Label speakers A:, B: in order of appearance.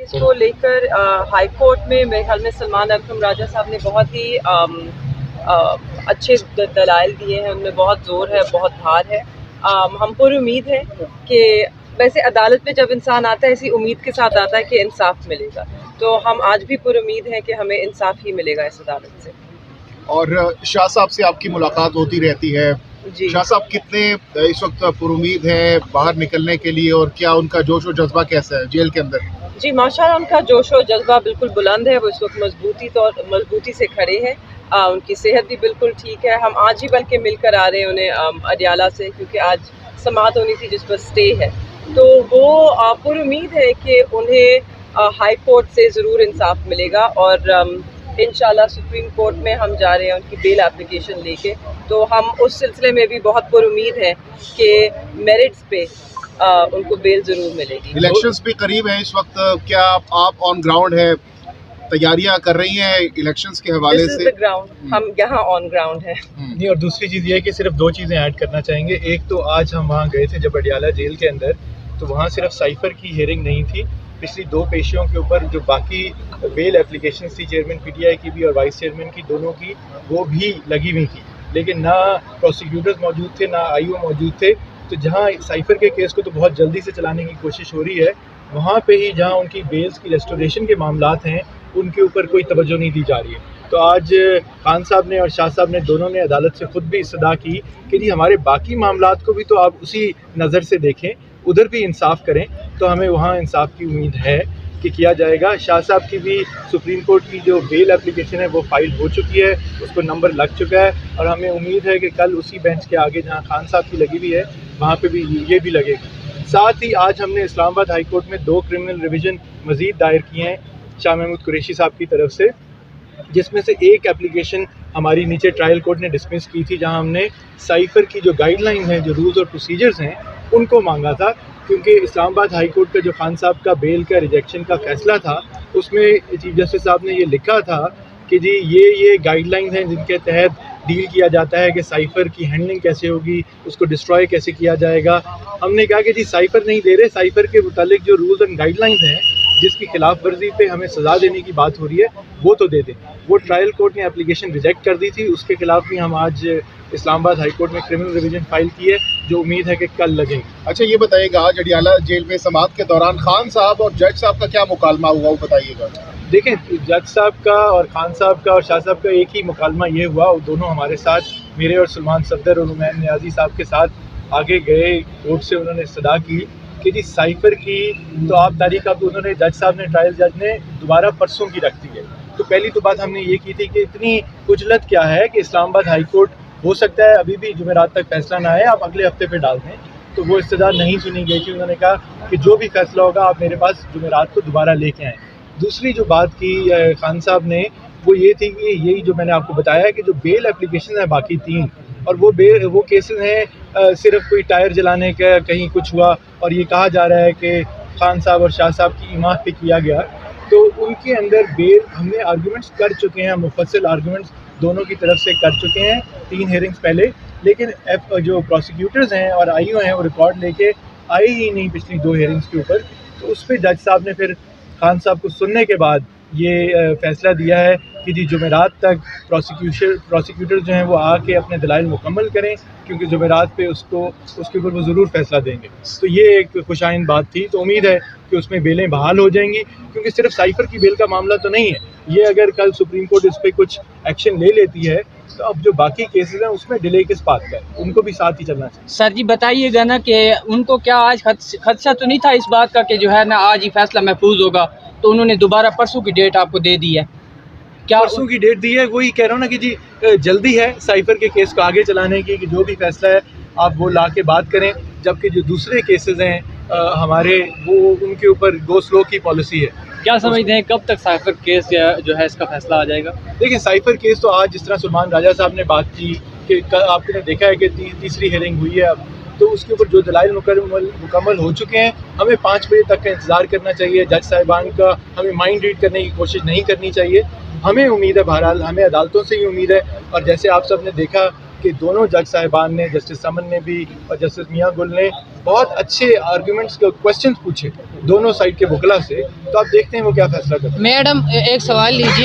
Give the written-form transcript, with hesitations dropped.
A: اس کو लेकर high court में मेरे ख्याल में सलमान अकरम राजा साहब ने बहुत ही अच्छे दलाइल दिए हैं, उनमें बहुत ज़ोर है, बहुत धार है। हम पूरी उम्मीद है कि वैसे अदालत में जब इंसान आता है ऐसी उम्मीद के साथ आता है कि इंसाफ मिलेगा, तो हम आज भी पूरी उम्मीद है कि हमें इंसाफ ही मिलेगा इस अदालत से।
B: और शाह साहब से आपकी मुलाकात होती रहती है,
A: जी
B: शाह साहब कितने इस वक्त पुरुमीद है बाहर निकलने के लिए, और क्या उनका जोश और जज्बा कैसा है जेल के अंदर?
A: जी माशाल्लाह उनका जोश और जज्बा बिल्कुल बुलंद है, वो इस वक्त मजबूती से खड़े हैं। उनकी सेहत भी बिल्कुल ठीक है। हम आज ही बल्कि मिलकर आ रहे हैं उन्हें अडियाला से, क्योंकि आज समाअत होनी थी जिस पर स्टे है। तो वो पूरी उम्मीद है कि उन्हें हाई कोर्ट से ज़रूर इंसाफ मिलेगा, और इंशाल्लाह सुप्रीम कोर्ट में हम जा रहे हैं उनकी बेल एप्लीकेशन लेके। तो हम उस सिलसिले में भी बहुत पुर उम्मीद है कि मेरिट्स पे उनको बेल ज़रूर मिलेगी।
B: इलेक्शंस भी करीब हैं इस वक्त, क्या आप ऑन ग्राउंड है, तैयारियां कर रही हैं इलेक्शंस के हवाले
A: दिस इज
B: से?
A: द ग्राउंड, हम यहाँ ऑन ग्राउंड हैं।
C: नहीं, और दूसरी चीज़ ये है कि सिर्फ दो चीज़ें ऐड करना चाहेंगे। एक तो आज हम वहाँ गए थे जब अडियाला जेल के अंदर, तो वहाँ सिर्फ साइफर की हियरिंग नहीं थी, पिछली दो पेशियों के ऊपर जो बाकी बेल एप्लीकेशन थी चेयरमैन पीटीआई की भी और वाइस चेयरमैन की दोनों की, वो भी लगी हुई थी, लेकिन ना प्रोसिक्यूटर्स मौजूद थे ना आईओ मौजूद थे। तो जहाँ साइफर के केस को तो बहुत जल्दी से चलाने की कोशिश हो रही है, वहाँ पे ही जहाँ उनकी बेल्स की रेस्टोरेशन के मामलात हैं उनके ऊपर कोई तवज्जो नहीं दी जा रही है। तो आज खान साहब ने और शाह साहब ने दोनों ने अदालत से ख़ुद भी इस्तदा की कि जी हमारे बाकी मामलात को भी तो आप उसी नज़र से देखें, उधर भी इंसाफ करें। तो हमें वहाँ इंसाफ की उम्मीद है कि किया जाएगा। शाह साहब की भी सुप्रीम कोर्ट की जो बेल एप्लीकेशन है वो फाइल हो चुकी है, उसको नंबर लग चुका है, और हमें उम्मीद है कि कल उसी बेंच के आगे जहाँ खान साहब की लगी हुई है वहाँ पे भी ये भी लगेगी। साथ ही आज हमने इस्लामाबाद हाई कोर्ट में 2 क्रिमिनल रिवीजन मज़ीद दायर किए हैं शाह महमूद कुरैशी साहब की तरफ से, जिसमें से एक एप्लीकेशन हमारी नीचे ट्रायल कोर्ट ने डिसमिस की थी, जहां हमने साइफर की जो गाइडलाइन हैं, जो रूल्स और प्रोसीजर्स हैं, उनको मांगा था। क्योंकि इस्लामाबाद हाई कोर्ट का जो खान साहब का बेल का रिजेक्शन का फ़ैसला था, उसमें चीफ जस्टिस साहब ने ये लिखा था कि जी ये गाइडलाइन हैं जिनके तहत डील किया जाता है कि साइफर की हैंडलिंग कैसे होगी, उसको डिस्ट्रॉय कैसे किया जाएगा। हमने कहा कि जी साइफर नहीं दे रहे, साइफर के मुतालिक जो रूल्स एंड गाइडलाइंस हैं जिसकी खिलाफ वर्जी पे हमें सज़ा देने की बात हो रही है वो तो दे दें। वो ट्रायल कोर्ट ने एप्लीकेशन रिजेक्ट कर दी थी, उसके खिलाफ भी हम आज इस्लामाबाद हाई कोर्ट में क्रिमिनल रिवीजन फाइल की है, जो उम्मीद है कि कल लगेगी।
B: अच्छा ये बताइएगा, आज अडियाला जेल में समाअत के दौरान खान साहब और जज साहब का क्या मुकालमा हुआ, वो बताइएगा।
C: देखें, जज साहब का और खान साहब का और शाह साहब का एक ही मुकालमा ये हुआ, वो दोनों हमारे साथ, मेरे और सलमान सफदर और उमैन नियाजी साहब के साथ आगे गए कोर्ट से। उन्होंने इस्तदा की कि जी साइफर की तो आप तारीख आप उन्होंने जज साहब ने, ट्रायल जज ने दोबारा परसों की रख दी है। तो पहली तो बात हमने ये की थी कि इतनी उजलत क्या है कि इस्लामाबाद हाई कोर्ट हो सकता है अभी भी जुमेरात तक फैसला ना आए, आप अगले हफ्ते पे डाल दें। तो वो इस्तदा नहीं सुनी गई थी। उन्होंने कहा कि जो भी फैसला होगा आप मेरे पास जुमेरात को दोबारा लेके आएँ। दूसरी जो बात की खान साहब ने वो ये थी कि यही जो मैंने आपको बताया कि जो बेल एप्लीकेशन है बाकी 3, और वो केसेस हैं सिर्फ कोई टायर जलाने का कहीं कुछ हुआ और ये कहा जा रहा है कि खान साहब और शाह साहब की इमारत पे किया गया, तो उनके अंदर बेल हमने आर्गूमेंट्स कर चुके हैं, मुफस्सिल आर्गूमेंट्स दोनों की तरफ से कर चुके हैं 3 हियरिंग्स पहले। लेकिन जो प्रोसिक्यूटर्स हैं और आईओ हैं वो रिकॉर्ड लेके आए ही नहीं पिछली 2 हियरिंग्स के ऊपर। तो उस पर जज साहब ने फिर खान साहब को सुनने के बाद ये फ़ैसला दिया है कि जी जुमेरात तक प्रोसिक्यूटर जो हैं वो आके अपने दलाइल मुकम्मल करें, क्योंकि जुमेरात पे उसके ऊपर वो ज़रूर फ़ैसला देंगे। तो ये एक खुशाइन बात थी। तो उम्मीद है कि उसमें बेलें बहाल हो जाएंगी, क्योंकि सिर्फ साइफर की बेल का मामला तो नहीं है ये। अगर कल सुप्रीम कोर्ट इस पर कुछ एक्शन ले लेती है तो अब जो बाकी केसेस हैं उसमें डिले किस बात का है, उनको भी साथ ही चलना चाहिए।
D: सर जी बताइएगा ना कि उनको क्या आज खदशा तो नहीं था इस बात का कि जो है ना आज ही फैसला महफूज होगा, तो उन्होंने दोबारा परसों की डेट आपको दे दी है? क्या
C: परसों की डेट दी है? वही कह रहा हूँ ना कि जी जल्दी है साइफर के केस को आगे चलाने की, कि जो भी फैसला है आप वो ला के बात करें, जबकि जो दूसरे केसेस हैं हमारे वो उनके ऊपर गो स्लो की पॉलिसी है।
D: क्या समझते हैं कब तक साइफर केस जो है इसका फैसला आ जाएगा?
C: देखिए साइफर केस तो आज जिस तरह सलमान राजा साहब ने बात की कि आपने देखा है कि तीसरी हियरिंग हुई है अब, तो उसके ऊपर जो दलाइल मुकम्मल हो चुके हैं, हमें 5 बजे तक का इंतज़ार करना चाहिए। जज साहिबान का हमें माइंड रीड करने की कोशिश नहीं करनी चाहिए। हमें उम्मीद है, बहरहाल हमें अदालतों से ही उम्मीद है, और जैसे आप सब ने देखा کہ دونوں جج صاحبان نے، جسٹس سمن نے بھی اور جسٹس میاں گل نے بہت اچھے آرگومنٹس کے کوشچنس پوچھے دونوں سائڈ کے وکلا سے. تو آپ دیکھتے ہیں وہ کیا فیصلہ کرتے ہیں.
D: میڈم ایک سوال لیجیے.